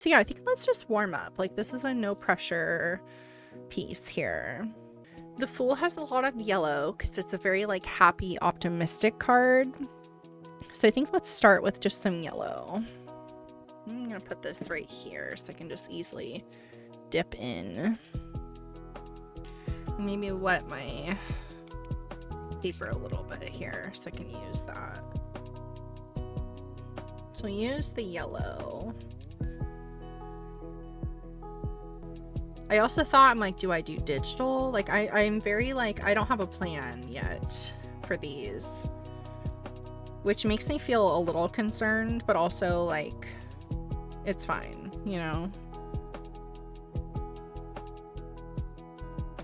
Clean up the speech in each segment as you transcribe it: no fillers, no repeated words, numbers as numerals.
So yeah, I think let's just warm up. Like, this is a no pressure piece here. The Fool has a lot of yellow because it's a very like happy, optimistic card. So I think let's start with just some yellow. I'm gonna put this right here so I can just easily dip in. Maybe wet my paper a little bit here so I can use that. So use the yellow. I also thought, I'm like, do I do digital? Like, I'm very like, I don't have a plan yet for these, which makes me feel a little concerned, but also like, it's fine, you know?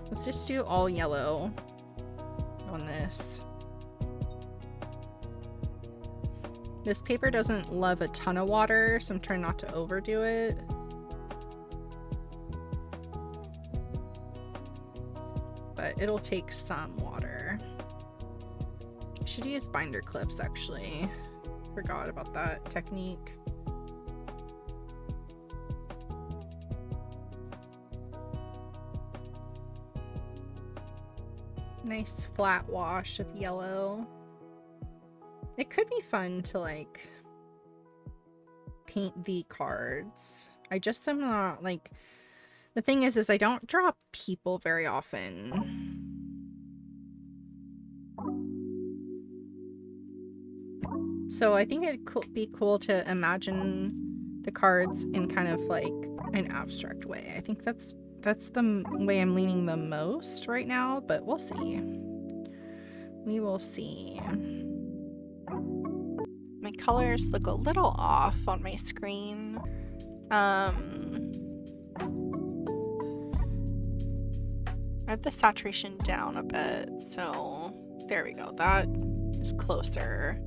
Let's just do all yellow on this. This paper doesn't love a ton of water, so I'm trying not to overdo it. But it'll take some water. I should use binder clips, actually. Forgot about that technique. Nice flat wash of yellow. It could be fun to like paint the cards. I just am not like, the thing is I don't draw people very often. So I think it could be cool to imagine the cards in kind of like an abstract way. I think that's the way I'm leaning the most right now, but we'll see. We will see. My colors look a little off on my screen. I have the saturation down a bit, so there we go. That is closer.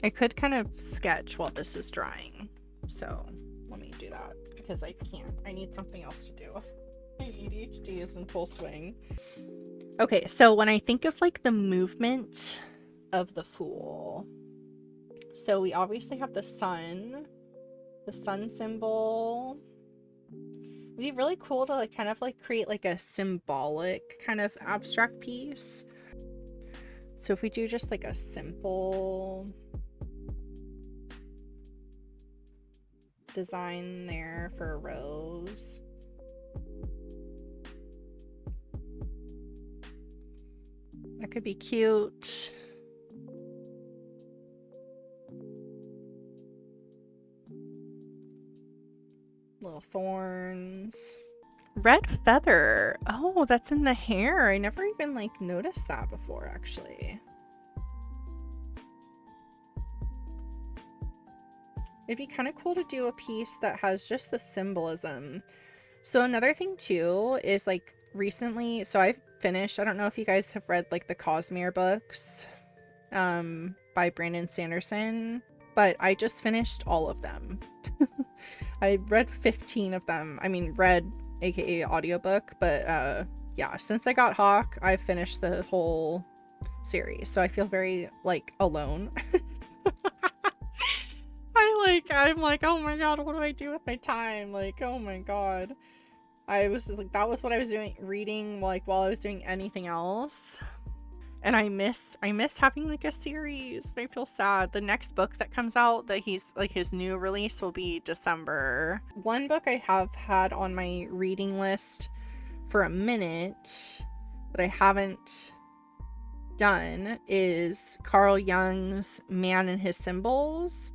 I could kind of sketch while this is drying, so let me do that because I can't. I need something else to do. My ADHD is in full swing. Okay, so when I think of like the movement of the Fool, so we obviously have the sun symbol. It'd be really cool to like kind of like create like a symbolic kind of abstract piece. So if we do just like a simple design there for a rose. That could be cute. Little thorns. Red feather. Oh, that's in the hair. I never even like noticed that before, actually. It'd be kind of cool to do a piece that has just the symbolism. So another thing too is like recently, so I've finished, I don't know if you guys have read like the Cosmere books by Brandon Sanderson, but I just finished all of them. I read 15 of them. I mean, read aka audiobook, but yeah, since I got Hawk, I've finished the whole series, so I feel very like alone. I'm like, oh my god, what do I do with my time? Like, oh my god. I was like, that was what I was doing, reading like while I was doing anything else. And I miss having like a series. I feel sad. The next book that comes out that he's like his new release will be December. One book I have had on my reading list for a minute that I haven't done is Carl Jung's Man and His Symbols,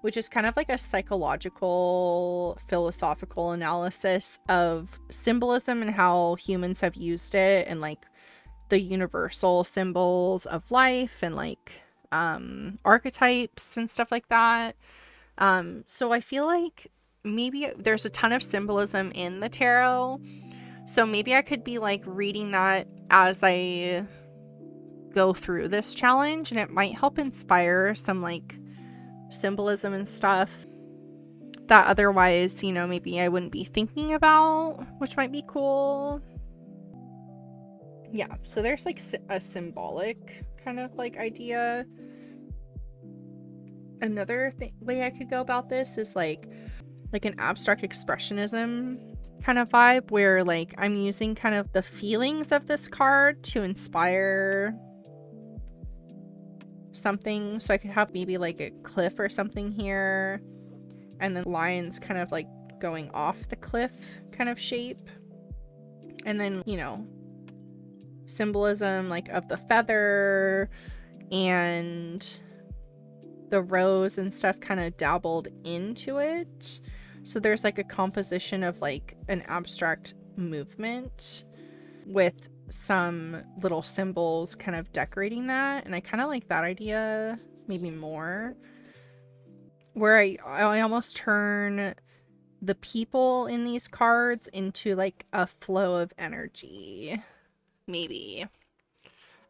which is kind of like a psychological, philosophical analysis of symbolism and how humans have used it, and like the universal symbols of life and like archetypes and stuff like that. So I feel like maybe there's a ton of symbolism in the tarot, so maybe I could be like reading that as I go through this challenge, and it might help inspire some like symbolism and stuff that otherwise, you know, maybe I wouldn't be thinking about, which might be cool. Yeah, so there's like a symbolic kind of like idea. Another way I could go about this is like like an abstract expressionism kind of vibe, where like I'm using kind of the feelings of this card to inspire something. So I could have maybe like a cliff or something here, and then lions kind of like going off the cliff kind of shape, and then, you know, symbolism like of the feather and the rose and stuff kind of dabbled into it. So there's like a composition of like an abstract movement with some little symbols kind of decorating that, and I kind of like that idea maybe more, where I almost turn the people in these cards into like a flow of energy. Maybe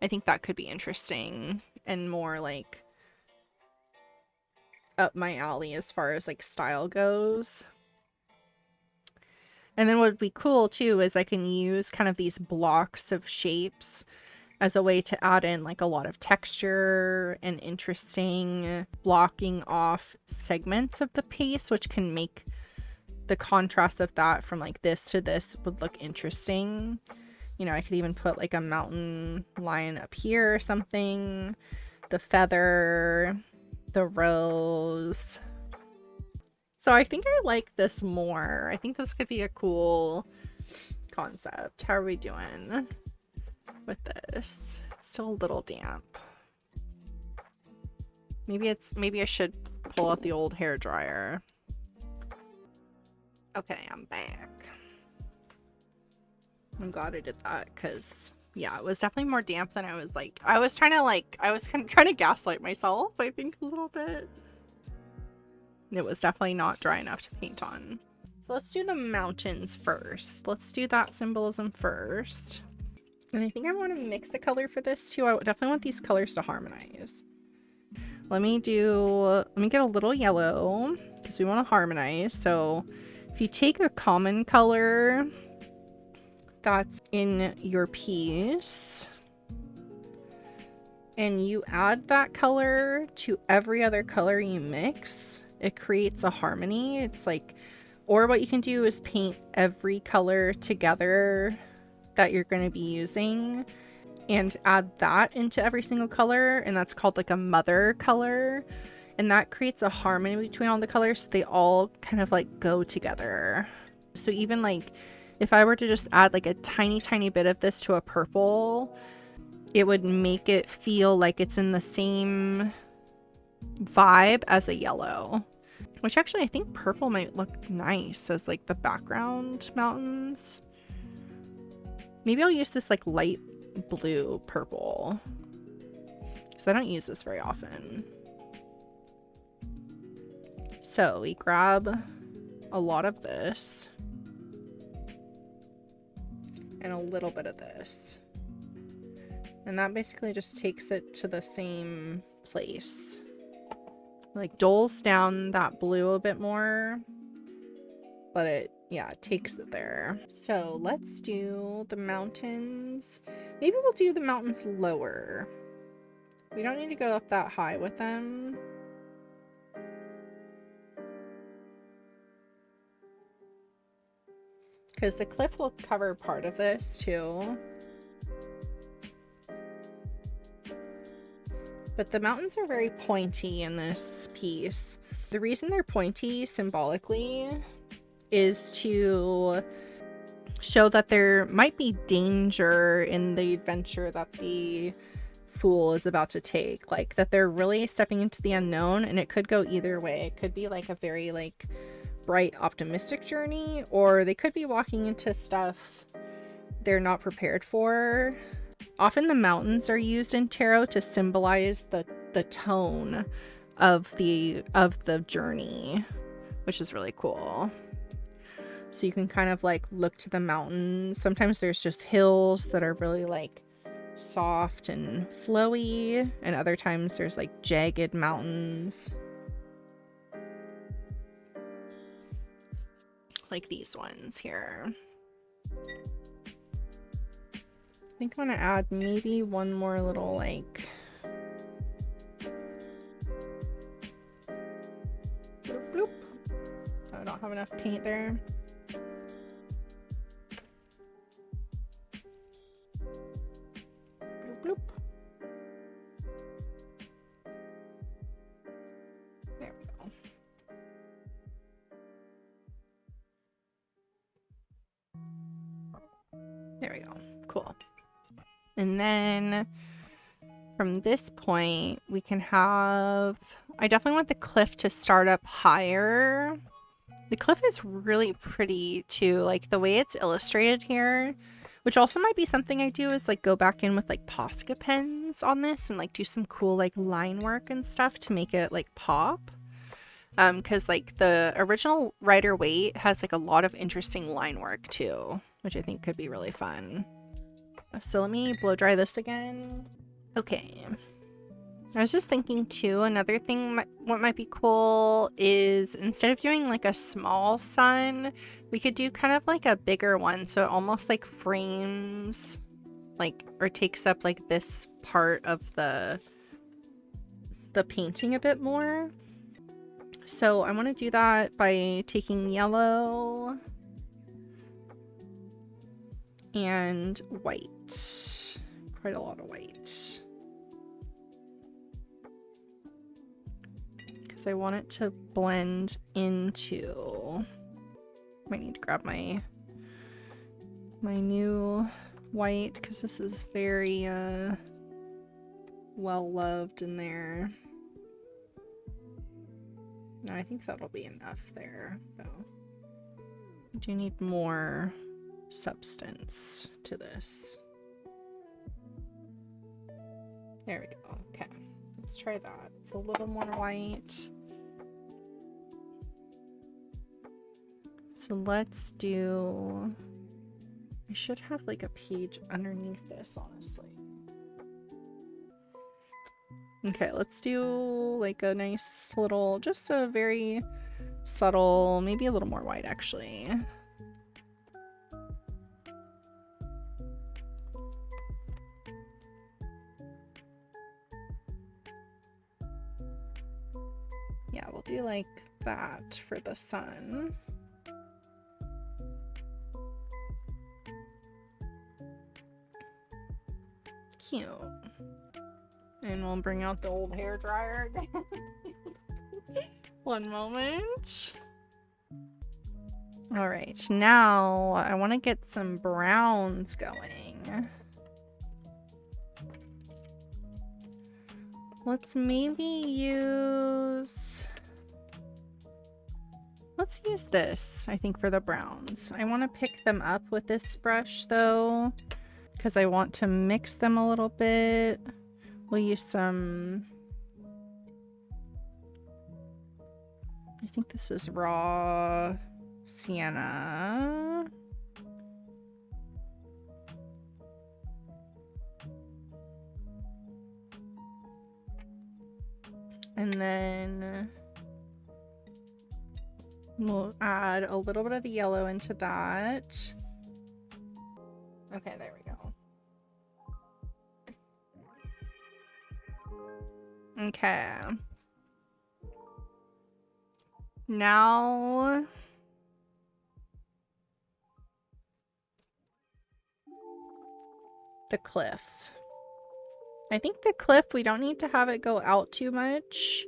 I think that could be interesting and more like up my alley as far as like style goes. And then what would be cool too is I can use kind of these blocks of shapes as a way to add in like a lot of texture and interesting blocking off segments of the piece, which can make the contrast of that from like this to this would look interesting. You know, I could even put like a mountain lion up here or something, the feather, the rose. So I think I like this more. I think this could be a cool concept. How are we doing with this? It's still a little damp. Maybe I should pull out the old hair dryer. Okay, I'm back. I'm glad I did that, because yeah, it was definitely more damp than I was like. I was kind of trying to gaslight myself, I think, a little bit. It was definitely not dry enough to paint on. So let's do the mountains first. Let's do that symbolism first. And I think I want to mix a color for this too. I definitely want these colors to harmonize. Let me get a little yellow because we want to harmonize. So if you take a common color that's in your piece and you add that color to every other color you mix, it creates a harmony. It's like, or what you can do is paint every color together that you're going to be using and add that into every single color, and that's called like a mother color, and that creates a harmony between all the colors, so they all kind of like go together. So even like if I were to just add like a tiny bit of this to a purple, it would make it feel like it's in the same vibe as a yellow, which actually I think purple might look nice as like the background mountains. Maybe I'll use this like light blue purple because I don't use this very often. So we grab a lot of this and a little bit of this, and that basically just takes it to the same place, like doles down that blue a bit more, but it takes it there. So let's do the mountains. Maybe we'll do the mountains lower. We don't need to go up that high with them. Because the cliff will cover part of this too. But the mountains are very pointy in this piece. The reason they're pointy symbolically is to show that there might be danger in the adventure that the fool is about to take. Like that they're really stepping into the unknown, and it could go either way. It could be like a very like bright, optimistic journey, or they could be walking into stuff they're not prepared for. Often the mountains are used in tarot to symbolize the tone of the journey, which is really cool. So you can kind of like look to the mountains. Sometimes there's just hills that are really like soft and flowy, and other times there's like jagged mountains. Like these ones here. I think I'm gonna add maybe one more little like bloop, bloop. I don't have enough enough paint there. Bloop, bloop. There we go. There we go. Cool. And then from this point, we can have... I definitely want the cliff to start up higher. The cliff is really pretty too, like the way it's illustrated here, which also might be something I do is like go back in with like Posca pens on this and like do some cool like line work and stuff to make it like pop. Because like the original Rider-Waite has like a lot of interesting line work too, which I think could be really fun. So let me blow dry this again. Okay. I was just thinking too, another thing what might be cool is instead of doing like a small sun, we could do kind of like a bigger one. So it almost like frames like or takes up like this part of the painting a bit more. So I want to do that by taking yellow and white. Quite a lot of white. I want it to blend into... I need to grab my new white because this is very well loved in there. No, I think that'll be enough there. So I do need more substance to this. There we go. Okay. Let's try that. It's a little more white. So let's do... I should have like a page underneath this, honestly. Okay, let's do like a nice little, just a very subtle, maybe a little more white actually. Yeah, we'll do like that for the sun. Cute. And we'll bring out the old hair dryer again. One moment. All right, now I want to get some browns going. Let's maybe use... Let's use this, I think, for the browns. I want to pick them up with this brush, though, because I want to mix them a little bit. We'll use some... I think this is raw sienna. And then we'll add a little bit of the yellow into that. Okay, there we go. Okay. Now the cliff. I think the cliff, we don't need to have it go out too much.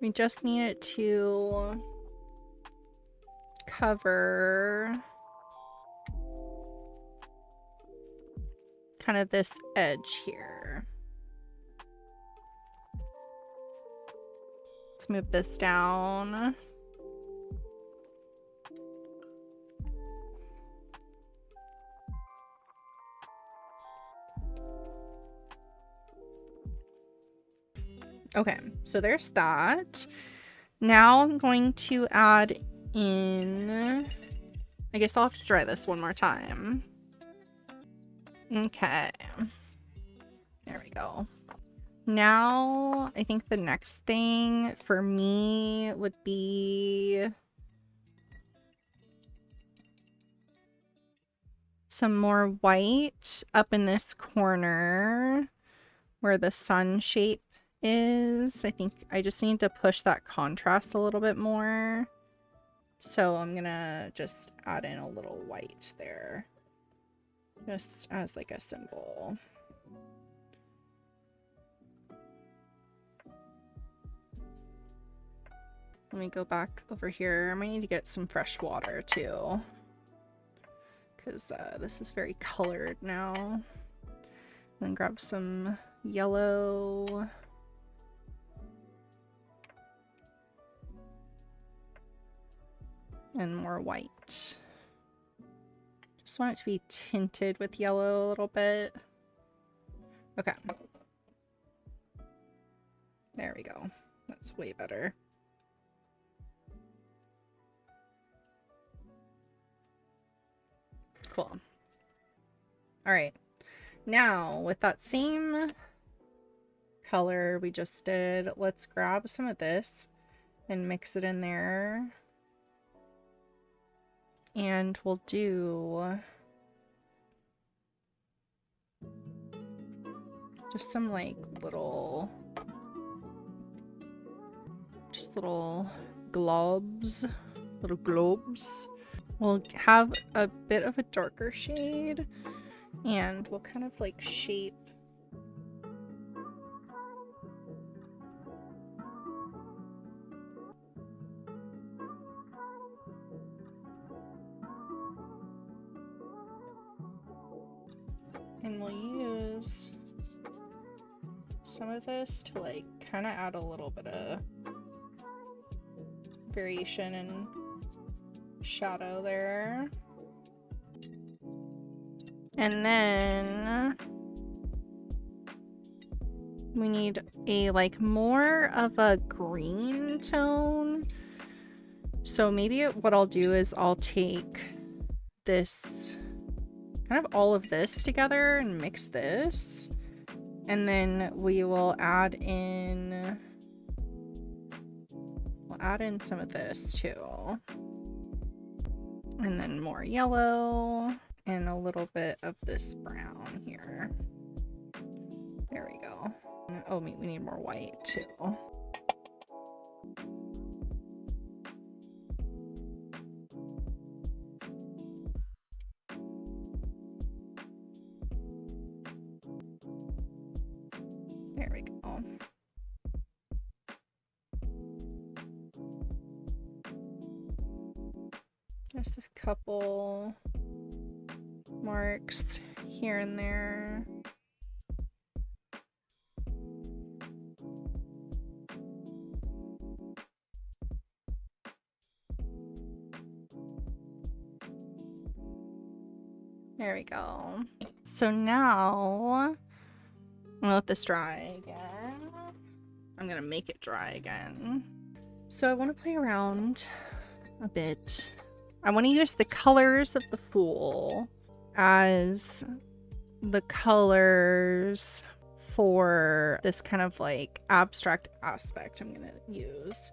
We just need it to cover kind of this edge here. Let's move this down. Okay, so there's that. Now I'm going to add in... I guess I'll have to dry this one more time. Okay. There we go. Now, I think the next thing for me would be some more white up in this corner where the sun shape is. I think I just need to push that contrast a little bit more. So I'm gonna just add in a little white there, just as like a symbol. Let me go back over here. I might need to get some fresh water too, because this is very colored now. Then grab some yellow. And more white. Just want it to be tinted with yellow a little bit. Okay. There we go. That's way better. Cool. All right. Now, with that same color we just did, let's grab some of this and mix it in there. And we'll do just some like little globs, We'll have a bit of a darker shade and we'll kind of like shape and we'll use some of this to like kind of add a little bit of variation and shadow there. And then we need a like more of a green tone. So maybe what I'll do is I'll take this, kind of all of this together and mix this. And then we will add in, some of this too. And then more yellow and a little bit of this brown here. There we go. Oh, we need more white too. There we go. Just a couple marks here and there. There we go. So now I'm gonna let this dry again. I'm gonna make it dry again. So I want to play around a bit. I want to use the colors of the Fool as the colors for this kind of like abstract aspect I'm gonna use.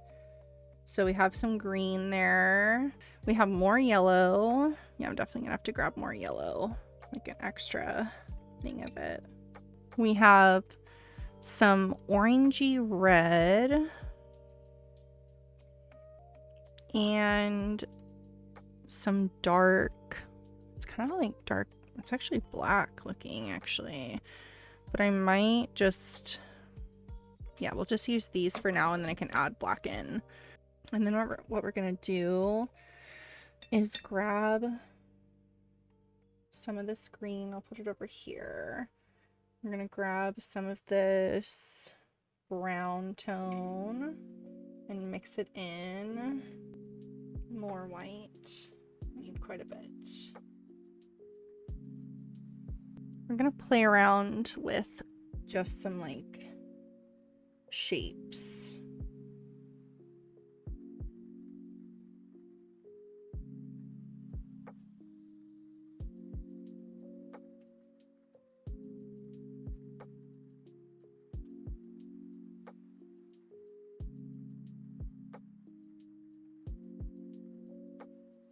So we have some green there. We have more yellow. Yeah, I'm definitely gonna have to grab more yellow, like an extra thing of it. We have some orangey red and some dark, it's kind of like dark, it's actually black looking actually, but I might just, yeah, we'll just use these for now and then I can add black in. And then what we're gonna do is grab some of this green, I'll put it over here. We're gonna grab some of this brown tone and mix it in. More white. I need quite a bit. We're gonna play around with just some like shapes.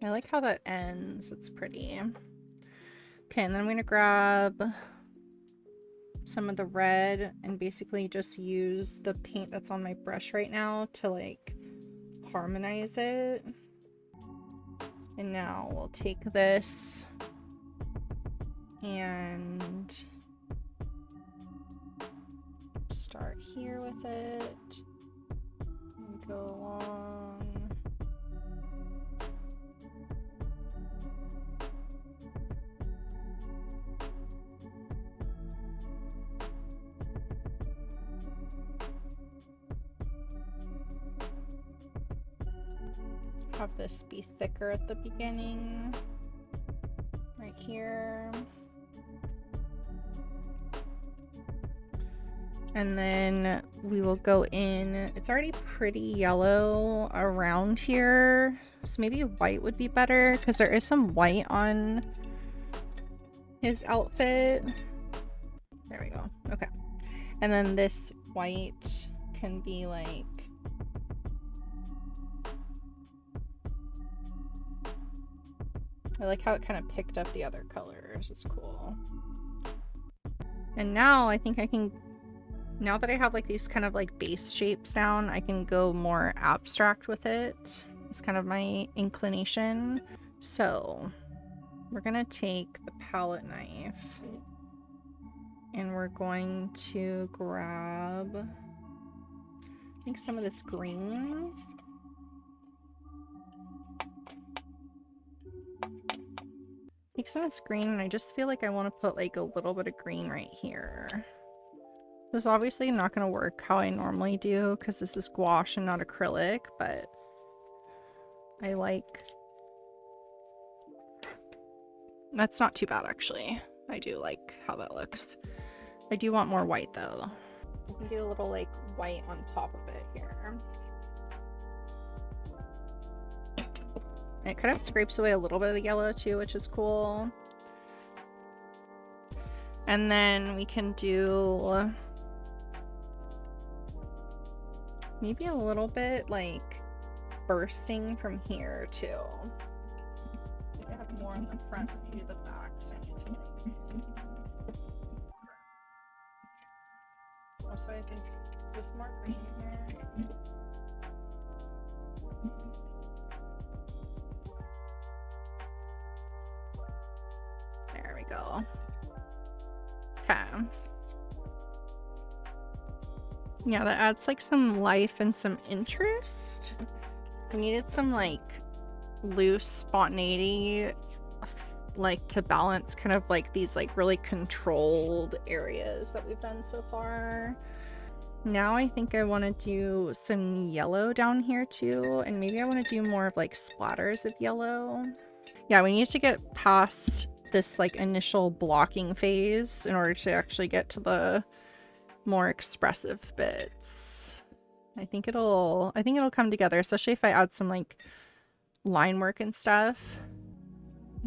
I like how that ends. It's pretty. Okay, and then I'm gonna grab some of the red and basically just use the paint that's on my brush right now to like harmonize it. And now we'll take this and start here with it and go along. Have this be thicker at the beginning, right here. And then we will go in, it's already pretty yellow around here, so maybe white would be better because there is some white on his outfit. There we go. Okay. And then this white can be like, I like how it kind of picked up the other colors. It's cool. And now I think I can, now that I have like these kind of like base shapes down, I can go more abstract with it. It's kind of my inclination. So we're gonna take the palette knife and we're going to grab, I think, some of this green. Take some of this green, and I just feel like I want to put like a little bit of green right here. This is obviously not going to work how I normally do because this is gouache and not acrylic, but I like... That's not too bad, actually. I do like how that looks. I do want more white, though. I can do a little like white on top of it here. And it kind of scrapes away a little bit of the yellow too, which is cool. And then we can do maybe a little bit like bursting from here too. I have more on the front than I do the back, so I need to like... Also, I think there's more green here. There we go. Okay. Yeah, that adds like some life and some interest. I needed some like loose spontaneity, like to balance kind of like these like really controlled areas that we've done so far. Now I think I want to do some yellow down here too, and maybe I want to do more of like splatters of yellow. Yeah, we need to get past this like initial blocking phase in order to actually get to the more expressive bits. I think it'll come together, especially if I add some like line work and stuff.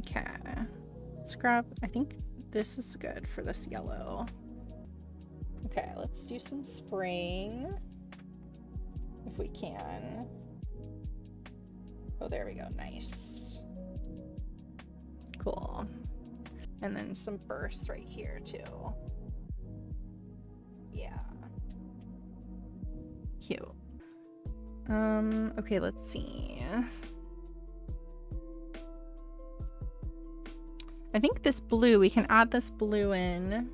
Okay, let's grab, I think this is good for this yellow. Okay, let's do some spraying if we can. Oh, there we go. Nice. Cool. And then some bursts right here too. Yeah. Cute. Okay, let's see. I think this blue, we can add this blue in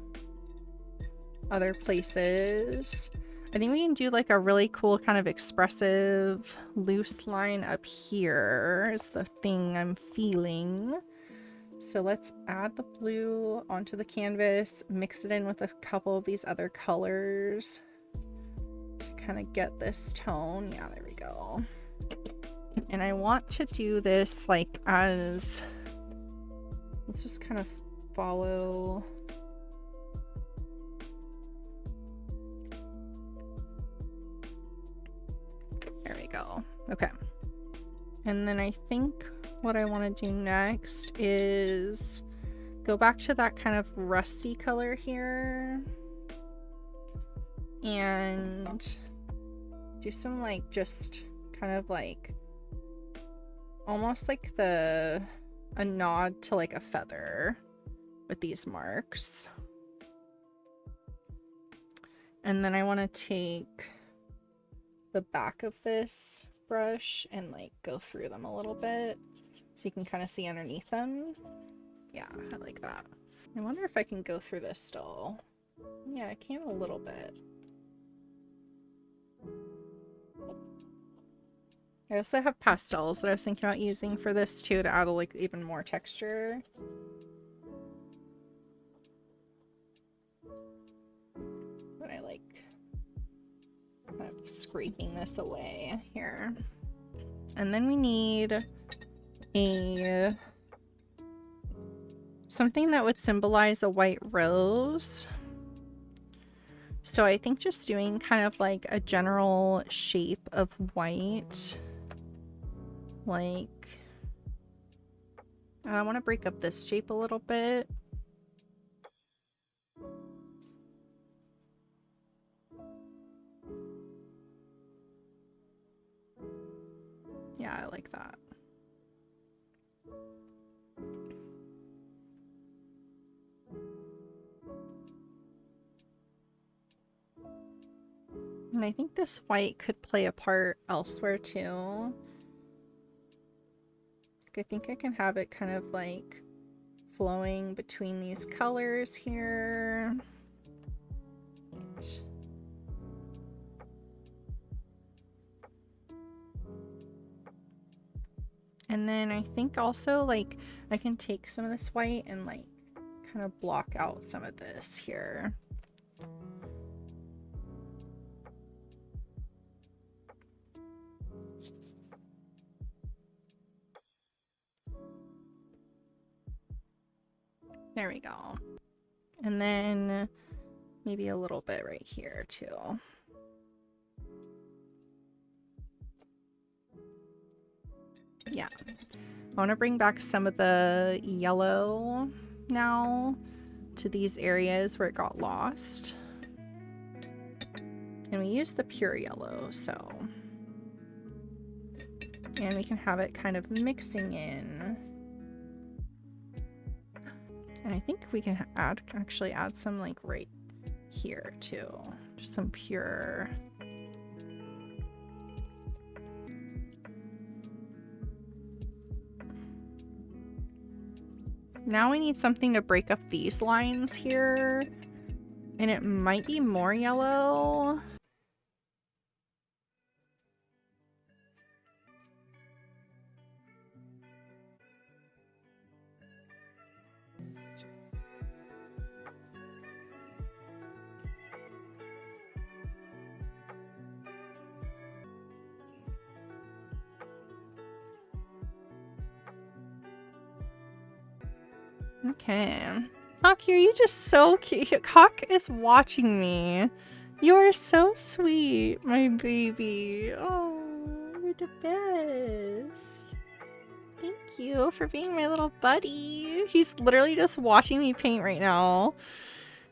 other places. I think we can do like a really cool kind of expressive loose line up here is the thing I'm feeling. So let's add the blue onto the canvas, mix it in with a couple of these other colors to kind of get this tone. Yeah, there we go. And I want to do this like as, let's just kind of follow. There we go. Okay. And then I think what I want to do next is go back to that kind of rusty color here and do some like just kind of like almost like a nod to like a feather with these marks. And then I want to take the back of this brush and like go through them a little bit so you can kind of see underneath them. Yeah, I like that. I wonder if I can go through this still. Yeah, I can a little bit. I also have pastels that I was thinking about using for this too to add like even more texture. But I like kind of scraping this away here. And then we need a something that would symbolize a white rose. So I think just doing kind of like a general shape of white. Like, I want to break up this shape a little bit. Yeah, I like that. And I think this white could play a part elsewhere too. I think I can have it kind of like flowing between these colors here. And then I think also like I can take some of this white and like kind of block out some of this here. There we go. And then maybe a little bit right here too. Yeah. I want to bring back some of the yellow now to these areas where it got lost. And we use the pure yellow, so. And we can have it kind of mixing in. And I think we can actually add some like right here too. Just some pure. Now we need something to break up these lines here. And it might be more yellow. Okay. Hawk, you're just so cute. Hawk is watching me. You are so sweet, my baby. Oh, you're the best. Thank you for being my little buddy. He's literally just watching me paint right now.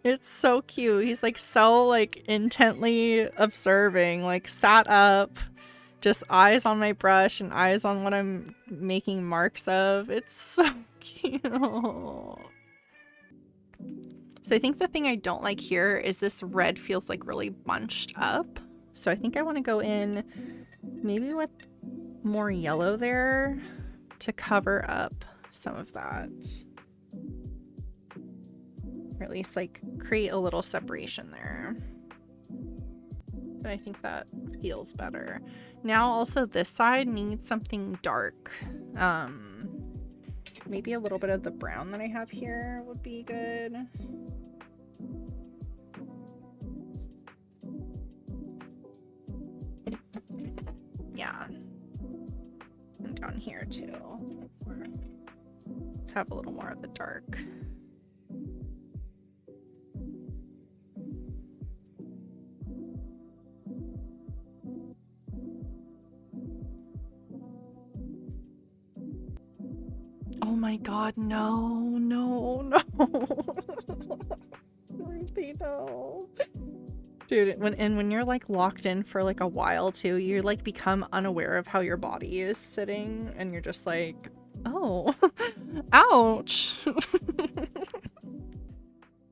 It's so cute. He's like so like intently observing, like sat up, just eyes on my brush and eyes on what I'm making marks of. It's so cute. So I think the thing I don't like here is this red feels like really bunched up. So I think I want to go in maybe with more yellow there to cover up some of that. Or at least like create a little separation there. But I think that feels better. Now also this side needs something dark. Maybe a little bit of the brown that I have here would be good. Yeah. And down here too. Let's have a little more of the dark. Oh my god, no, no, no. Ruthie, no. Dude, when you're like locked in for like a while too, you like become unaware of how your body is sitting and you're just like, oh, ouch.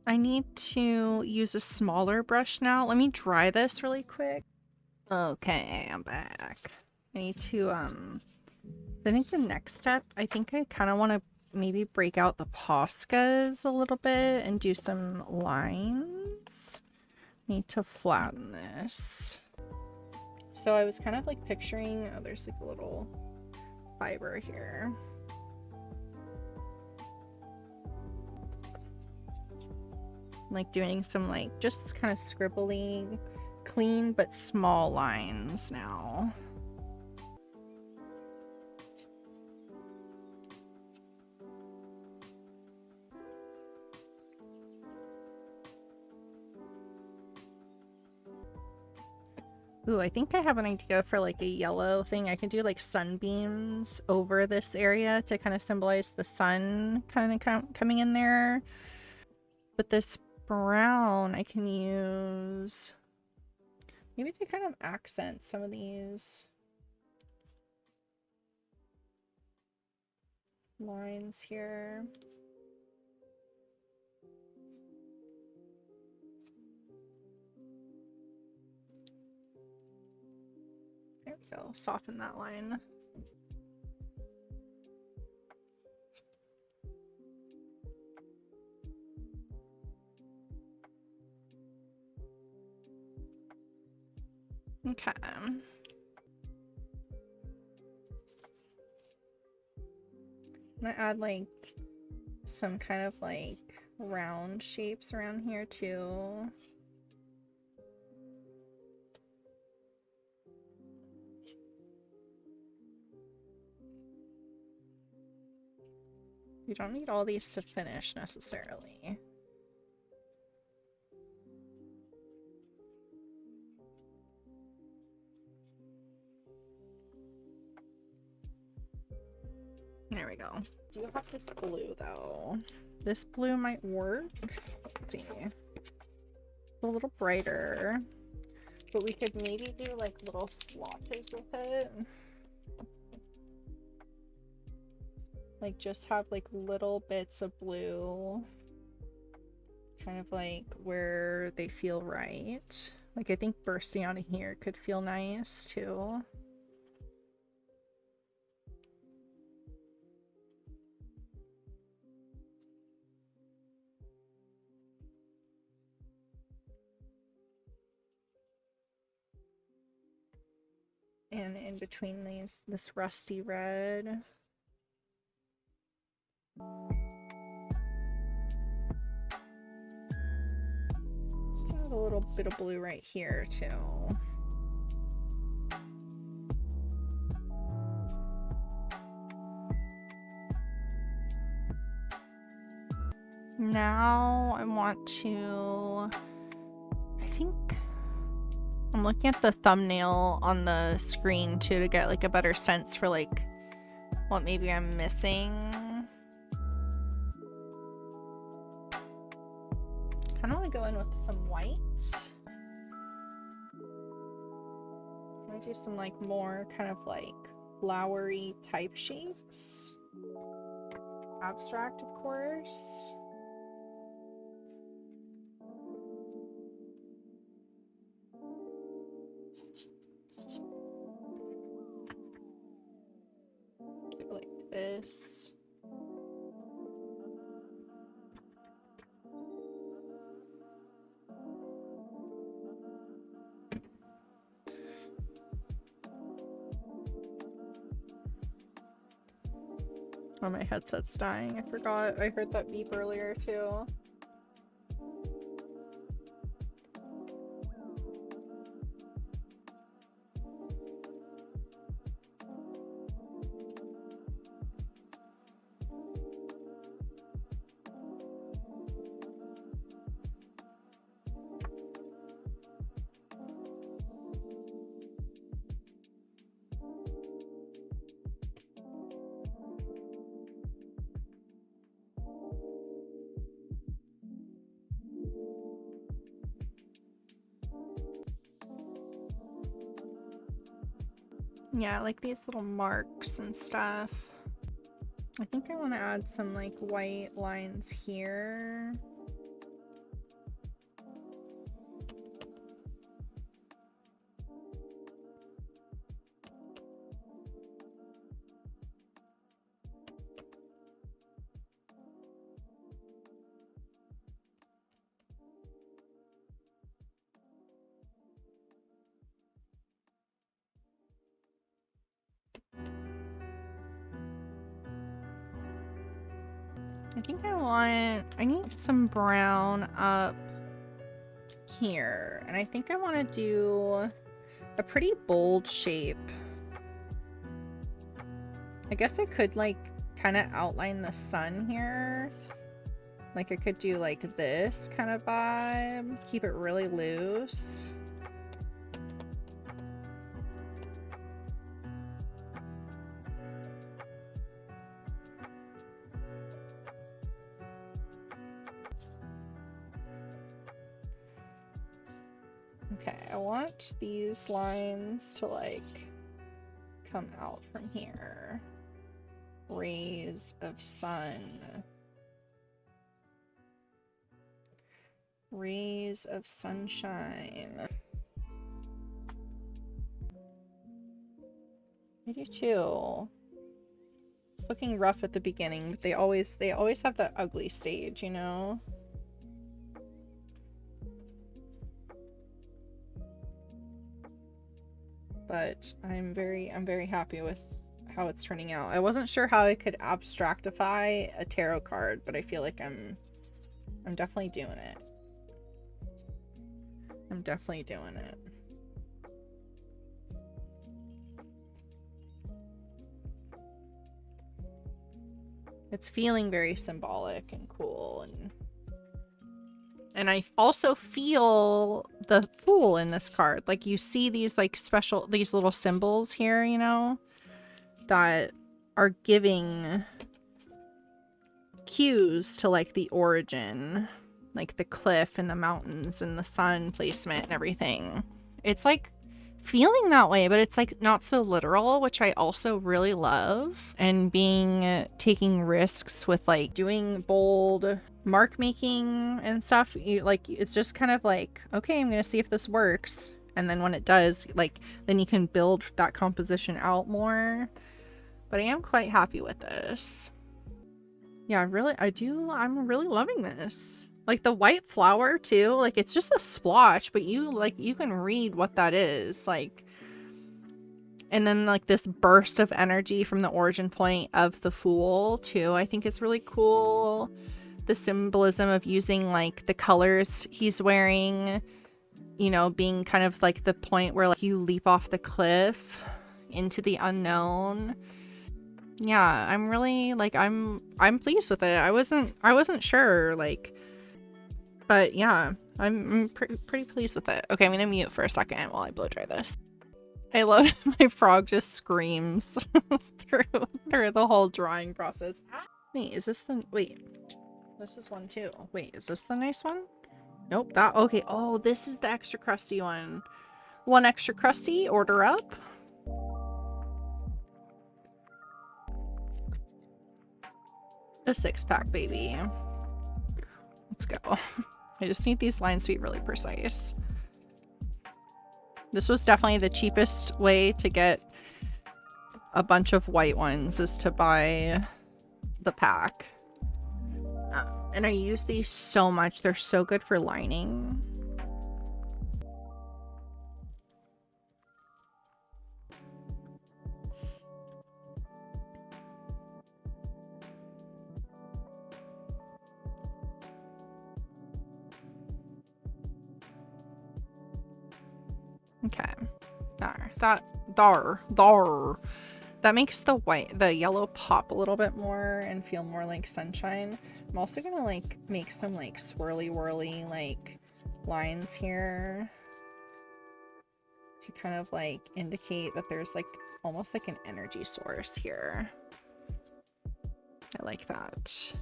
I need to use a smaller brush now. Let me dry this really quick. Okay, I'm back. I need to, I think the next step, I think I kind of want to maybe break out the Poscas a little bit and do some lines. Need to flatten this. So I was kind of like picturing, oh, there's like a little fiber here. Like doing some like just kind of scribbling, clean but small lines now. Ooh, I think I have an idea for like a yellow thing. I can do like sunbeams over this area to kind of symbolize the sun kind of coming in there. But this brown I can use maybe to kind of accent some of these lines here. There we go, soften that line. Okay. I'm gonna add like some kind of like round shapes around here too. You don't need all these to finish necessarily. There we go. Do you have this blue though? This blue might work. Let's see. It's a little brighter, but we could maybe do like little swatches with it. Like just have like little bits of blue kind of like where they feel right. Like I think bursting out of here could feel nice too. And in between these, this rusty red. Let's add a little bit of blue right here too. Now I want to, I think I'm looking at the thumbnail on the screen too to get like a better sense for like what maybe I'm missing. Kind of want to go in with some white. I'm gonna do some like more kind of like flowery type shapes. Abstract, of course. Go like this. Oh, my headset's dying. I forgot. I heard that beep earlier too. Yeah, like these little marks and stuff. I think I want to add some like white lines here. I think I need some brown up here. And I think I want to do a pretty bold shape. I guess I could like kind of outline the sun here. Like I could do like this kind of vibe. Keep it really loose. Okay, I want these lines to like come out from here. Rays of sun. Rays of sunshine. I do too. It's looking rough at the beginning, but they always have that ugly stage, you know? But I'm very happy with how it's turning out. I wasn't sure how I could abstractify a tarot card, but I feel like I'm definitely doing it. I'm definitely doing it. It's feeling very symbolic and cool, and I also feel the Fool in this card. Like you see these like these little symbols here, you know, that are giving cues to like the origin, like the cliff and the mountains and the sun placement and everything. It's like feeling that way, but it's like not so literal, which I also really love. And taking risks with like doing bold mark making and stuff. Like it's just kind of like, okay, I'm gonna see if this works, and then when it does, like then you can build that composition out more. But I am quite happy with this. Yeah, I'm really loving this. Like the white flower too, like it's just a splotch, but you can read what that is. Like, and then like this burst of energy from the origin point of the Fool too, I think is really cool. The symbolism of using like the colors he's wearing, you know, being kind of like the point where like you leap off the cliff into the unknown. Yeah, I'm really like I'm pleased with it. I wasn't sure, like, but yeah, I'm pretty pleased with it. Okay, I'm gonna mute for a second while I blow dry this. I love my frog just screams through the whole drawing process. Wait, is this the wait? This is one too. Wait, is this the nice one? Nope. That okay. Oh, this is the extra crusty one. One extra crusty. Order up. A 6-pack, baby. Let's go. I just need these lines to be really precise. This was definitely the cheapest way to get a bunch of white ones, is to buy the pack. And I use these so much. They're so good for lining. Okay. That makes the yellow pop a little bit more and feel more like sunshine. I'm also gonna like make some like swirly whirly like lines here to kind of like indicate that there's like almost like an energy source here. I like that.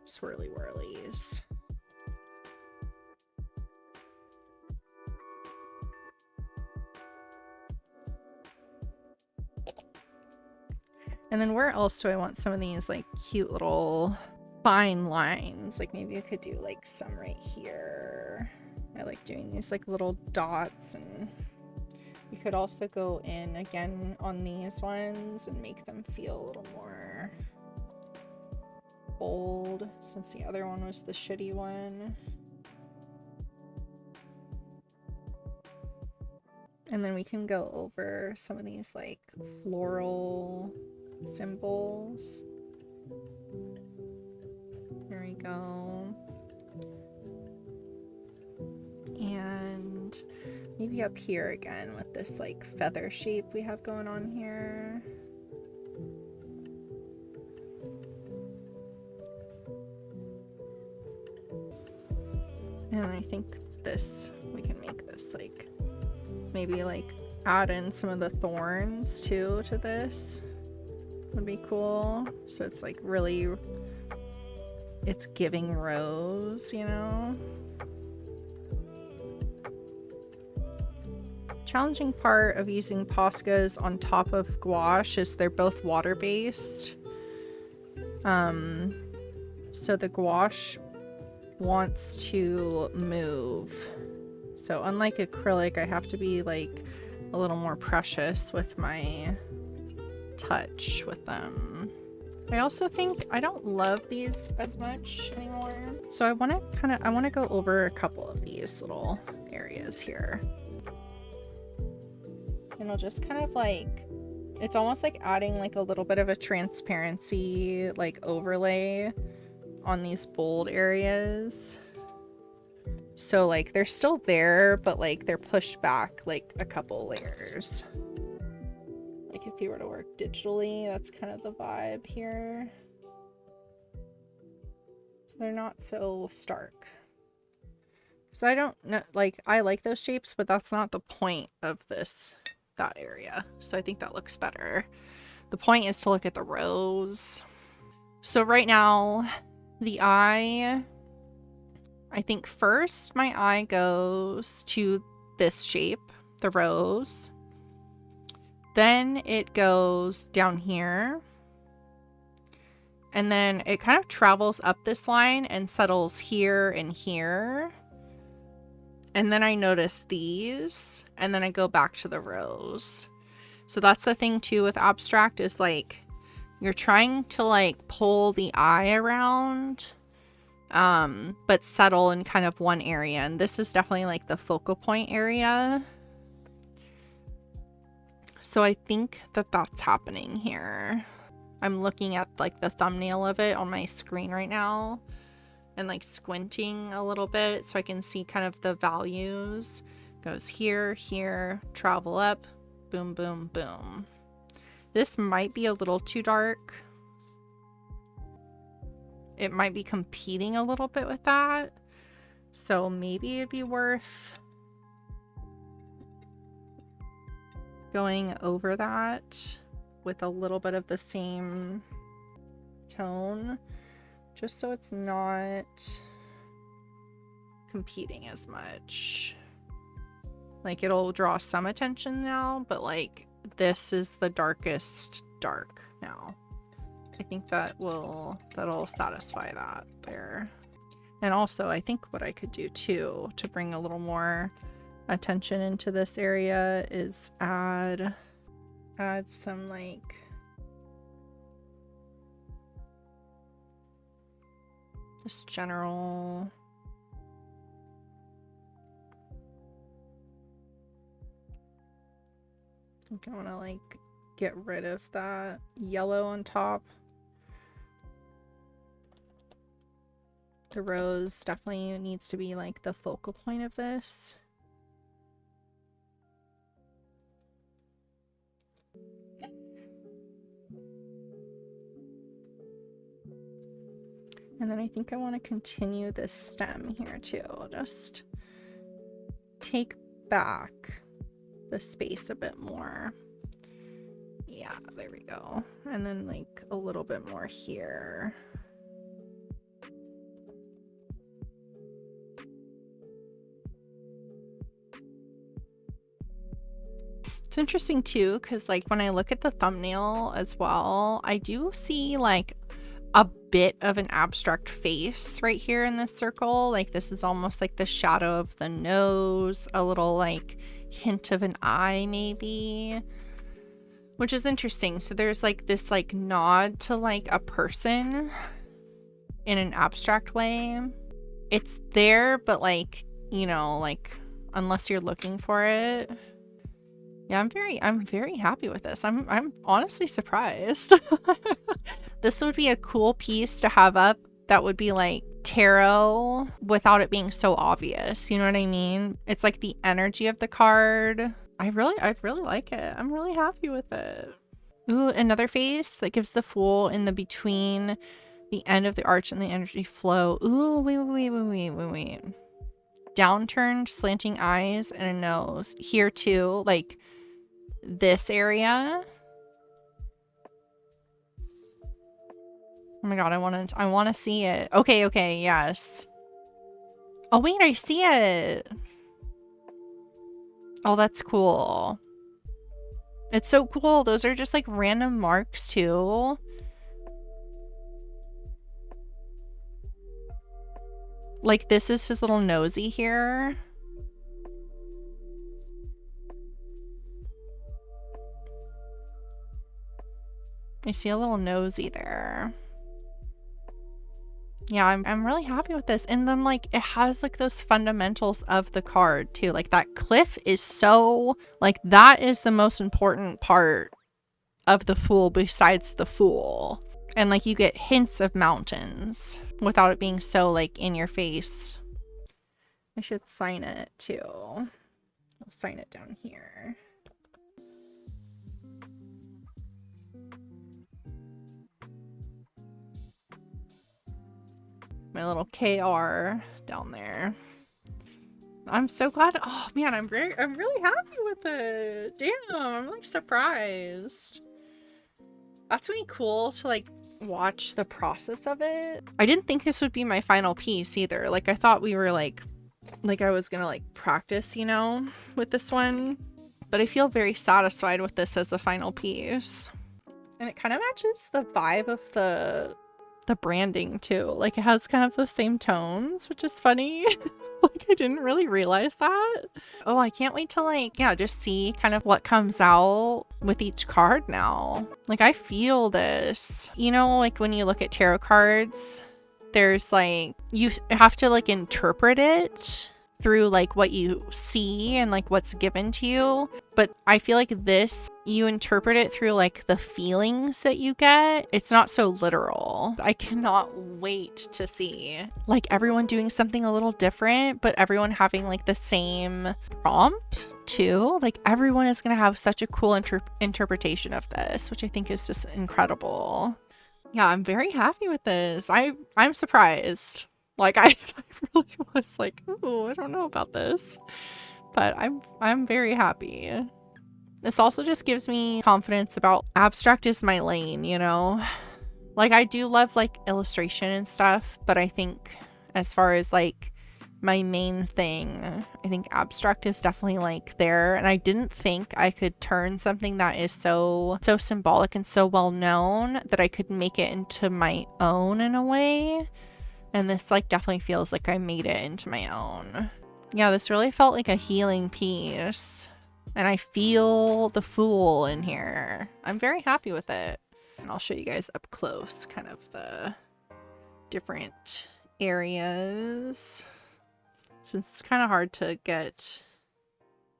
Swirly whirlies. And then where else do I want some of these like cute little fine lines? Like maybe I could do like some right here. I like doing these like little dots, and you could also go in again on these ones and make them feel a little more bold, since the other one was the shitty one. And then we can go over some of these like floral symbols. There we go. And maybe up here again with this like feather shape we have going on here. And I think this, we can make this like, maybe like add in some of the thorns too to this. Would be cool. So it's like really, it's giving rose, you know? Challenging part of using Poscas on top of gouache is they're both water-based. So the gouache wants to move. So unlike acrylic, I have to be like a little more precious with my touch with them. I also think I don't love these as much anymore. So I want to go over a couple of these little areas here. And I'll just kind of like, it's almost like adding like a little bit of a transparency like overlay on these bold areas. So like they're still there, but like they're pushed back like a couple layers. Like if you were to work digitally, that's kind of the vibe here. So they're not so stark. So I don't know, like I like those shapes, but that's not the point of that area. So I think that looks better. The point is to look at the rose. So right now, the eye, I think first my eye goes to this shape, the rose. Then it goes down here. And then it kind of travels up this line and settles here and here. And then I notice these, and then I go back to the rose. So that's the thing too with abstract, is like you're trying to like pull the eye around, but settle in kind of one area. And this is definitely like the focal point area. So I think that that's happening here. I'm looking at like the thumbnail of it on my screen right now, and like squinting a little bit so I can see kind of the values. Goes here, here, travel up, boom, boom, boom. This might be a little too dark. It might be competing a little bit with that. So maybe it'd be worth going over that with a little bit of the same tone, just so it's not competing as much. Like it'll draw some attention now, but like this is the darkest dark now. I think that'll satisfy that there. And also I think what I could do too to bring a little more attention into this area is add some like just general I think I want to like get rid of that yellow on top. The rose definitely needs to be like the focal point of this. And then I think I want to continue this stem here too. Just take back the space a bit more. Yeah, there we go. And then like a little bit more here. So interesting too, because like when I look at the thumbnail as well, I do see like a bit of an abstract face right here in this circle. Like this is almost like the shadow of the nose, a little like hint of an eye maybe, which is interesting. So there's like this like nod to like a person in an abstract way. It's there, but like, you know, like unless you're looking for it. Yeah, I'm very happy with this. I'm honestly surprised. This would be a cool piece to have up that would be like tarot without it being so obvious. You know what I mean? It's like the energy of the card. I really like it. I'm really happy with it. Ooh, another face that gives the Fool in the between the end of the arch and the energy flow. Ooh, wait. Downturned, slanting eyes, and a nose. Here too, like this area. Oh my god, I want to see it. Okay, yes. Oh wait, I see it. Oh, that's cool. It's so cool. Those are just like random marks too. Like this is his little nosy here. I see a little nosy there. Yeah, I'm really happy with this. And then like it has like those fundamentals of the card too. Like that cliff is so like that is the most important part of the Fool besides the Fool. And like you get hints of mountains without it being so like in your face. I should sign it too. I'll sign it down here. My little KR down there. I'm so glad. Oh man, I'm really happy with it. Damn, I'm like surprised. That's really cool to like watch the process of it. I didn't think this would be my final piece either. Like I thought we were like I was gonna like practice, you know, with this one. But I feel very satisfied with this as a final piece. And it kind of matches the vibe of the branding too. Like it has kind of the same tones, which is funny. Like I didn't really realize that. Oh, I can't wait to like, yeah, just see kind of what comes out with each card now. Like I feel this, you know, like when you look at tarot cards, there's like, you have to like interpret it through like what you see and like what's given to you. But I feel like this, you interpret it through like the feelings that you get. It's not so literal. I cannot wait to see like everyone doing something a little different, but everyone having like the same prompt too. Like everyone is going to have such a cool interpretation of this, which I think is just incredible. Yeah, I'm very happy with this. I'm surprised. Like I really was like, ooh, I don't know about this, but I'm very happy. This also just gives me confidence about abstract is my lane, you know? Like I do love like illustration and stuff, but I think as far as like my main thing, I think abstract is definitely like there. And I didn't think I could turn something that is so symbolic and so well known that I could make it into my own in a way. And this like definitely feels like I made it into my own. Yeah, this really felt like a healing piece. And I feel the Fool in here. I'm very happy with it. And I'll show you guys up close kind of the different areas. Since it's kind of hard to get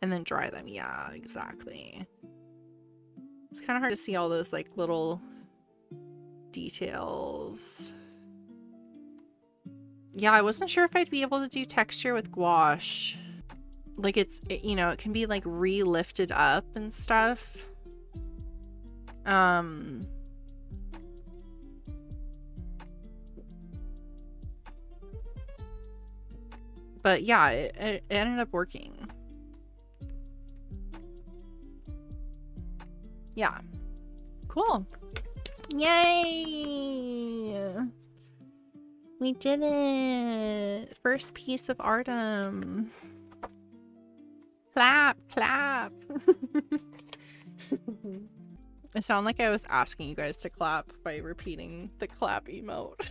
and then dry them. Yeah, exactly. It's kind of hard to see all those like little details. Yeah, I wasn't sure if I'd be able to do texture with gouache. Like you know, it can be like re-lifted up and stuff. But yeah, it ended up working. Yeah. Cool. Yay! We did it! First piece of Artumn. Clap, clap. It sounded like I was asking you guys to clap by repeating the clap emote.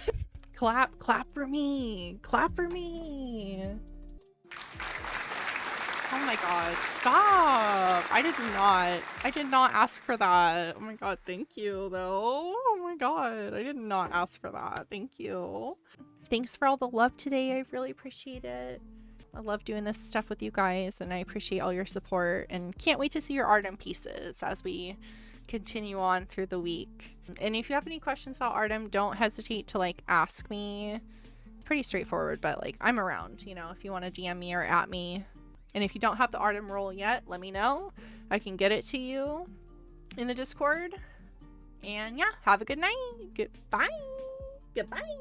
Clap, clap for me. Clap for me. Oh my god, stop! I did not ask for that. Oh my god, thank you though. Oh my god, I did not ask for that. Thank you. Thanks for all the love today. I really appreciate it. I love doing this stuff with you guys, and I appreciate all your support, and can't wait to see your Artumn pieces as we continue on through the week. And if you have any questions about Artumn, don't hesitate to like ask me. It's pretty straightforward, but like I'm around, you know, if you want to DM me or at me. And if you don't have the Artumn roll yet, let me know. I can get it to you in the Discord. And yeah, have a good night. Goodbye. Goodbye.